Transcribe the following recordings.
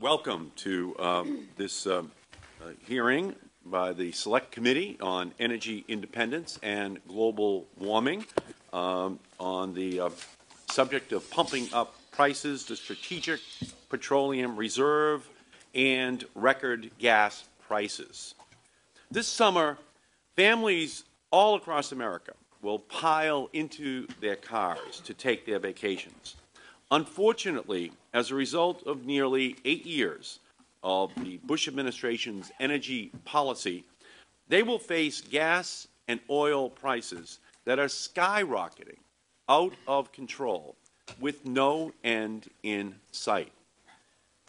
Welcome to this hearing by the Select Committee on Energy Independence and Global Warming on the subject of pumping up prices, the Strategic Petroleum Reserve, and record gas prices. This summer, families all across America will pile into their cars to take their vacations. Unfortunately, as a result of nearly 8 years of the Bush administration's energy policy, they will face gas and oil prices that are skyrocketing out of control with no end in sight.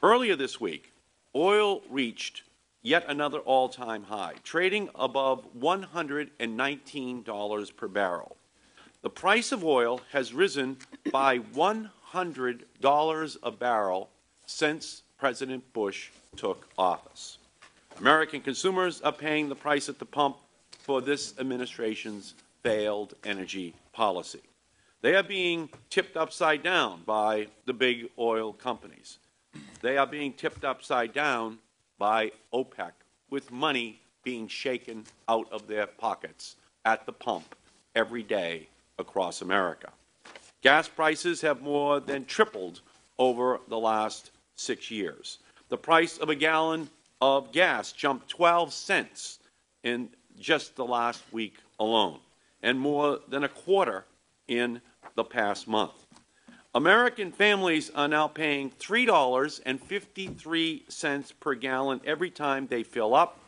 Earlier this week, oil reached yet another all-time high, trading above $119 per barrel. The price of oil has risen by $100 a barrel since President Bush took office. American consumers are paying the price at the pump for this administration's failed energy policy. They are being tipped upside down by the big oil companies. They are being tipped upside down by OPEC, with money being shaken out of their pockets at the pump every day across America. Gas prices have more than tripled over the last 6 years. The price of a gallon of gas jumped 12 cents in just the last week alone, and more than a quarter in the past month. American families are now paying $3.53 per gallon every time they fill up,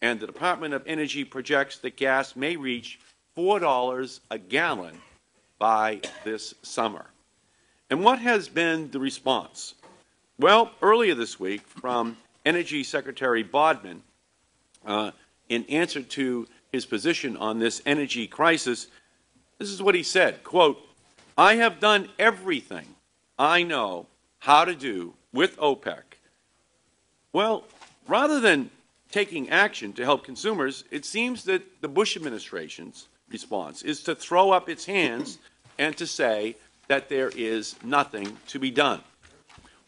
and the Department of Energy projects that gas may reach $4 a gallon by this summer. And what has been the response? Well, earlier this week, from Energy Secretary Bodman, in answer to his position on this energy crisis, this is what he said, quote, "I have done everything I know how to do with OPEC." Well, rather than taking action to help consumers, it seems that the Bush administration's response is to throw up its hands and to say that there is nothing to be done.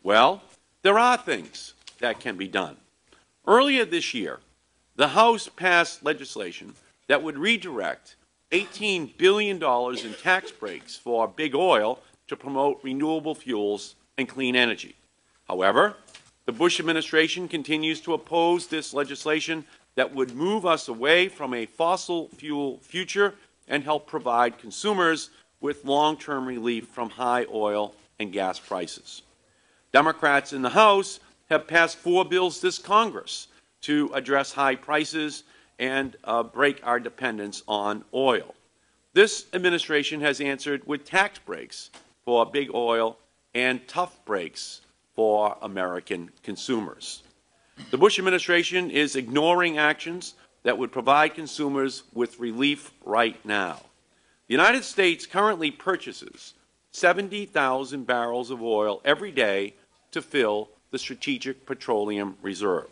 Well, there are things that can be done. Earlier this year, the House passed legislation that would redirect $18 billion in tax breaks for big oil to promote renewable fuels and clean energy. However, the Bush administration continues to oppose this legislation that would move us away from a fossil fuel future and help provide consumers with long-term relief from high oil and gas prices. Democrats in the House have passed 4 bills this Congress to address high prices and break our dependence on oil. This administration has answered with tax breaks for big oil and tough breaks for American consumers. The Bush administration is ignoring actions that would provide consumers with relief right now. The United States currently purchases 70,000 barrels of oil every day to fill the Strategic Petroleum Reserve,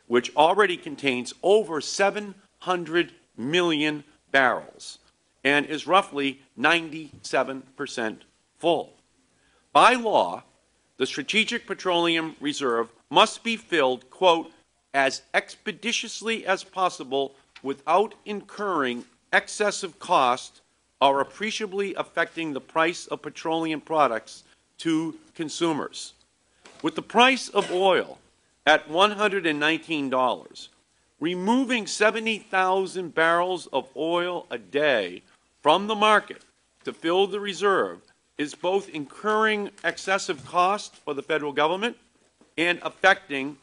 which already contains over 700 million barrels and is roughly 97% full. By law, the Strategic Petroleum Reserve must be filled, quote, as expeditiously as possible without incurring excessive cost or appreciably affecting the price of petroleum products to consumers. With the price of oil at $119, removing 70,000 barrels of oil a day from the market to fill the reserve is both incurring excessive cost for the federal government and affecting,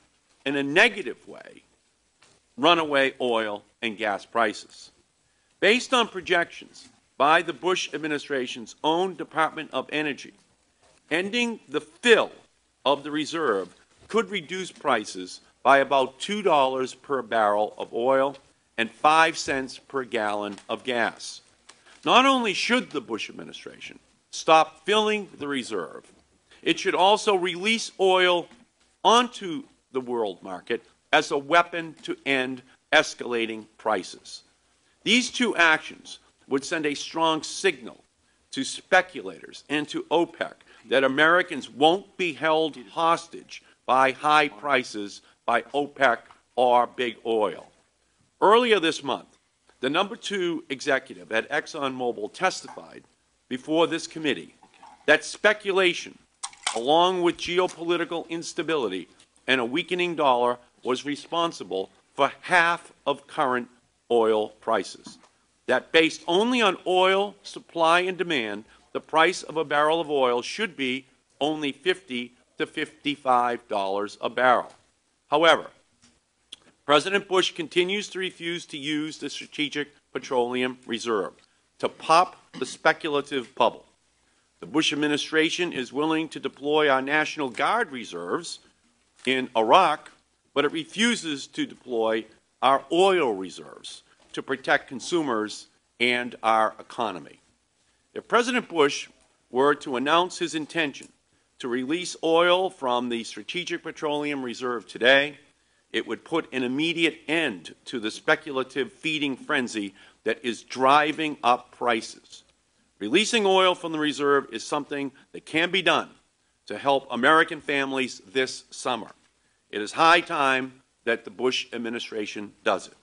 in a negative way, runaway oil and gas prices. Based on projections by the Bush administration's own Department of Energy, ending the fill of the reserve could reduce prices by about $2 per barrel of oil and 5 cents per gallon of gas. Not only should the Bush administration stop filling the reserve, it should also release oil onto the world market as a weapon to end escalating prices. These two actions would send a strong signal to speculators and to OPEC that Americans won't be held hostage by high prices by OPEC or big oil. Earlier this month, the number 2 executive at ExxonMobil testified before this committee that speculation, along with geopolitical instability and a weakening dollar, was responsible for half of current oil prices. That based only on oil supply and demand, the price of a barrel of oil should be only $50 to $55 a barrel. However, President Bush continues to refuse to use the Strategic Petroleum Reserve to pop the speculative bubble. The Bush administration is willing to deploy our National Guard reserves in Iraq, but it refuses to deploy our oil reserves to protect consumers and our economy. If President Bush were to announce his intention to release oil from the Strategic Petroleum Reserve today, it would put an immediate end to the speculative feeding frenzy that is driving up prices. Releasing oil from the reserve is something that can be done to help American families this summer. It is high time that the Bush administration does it.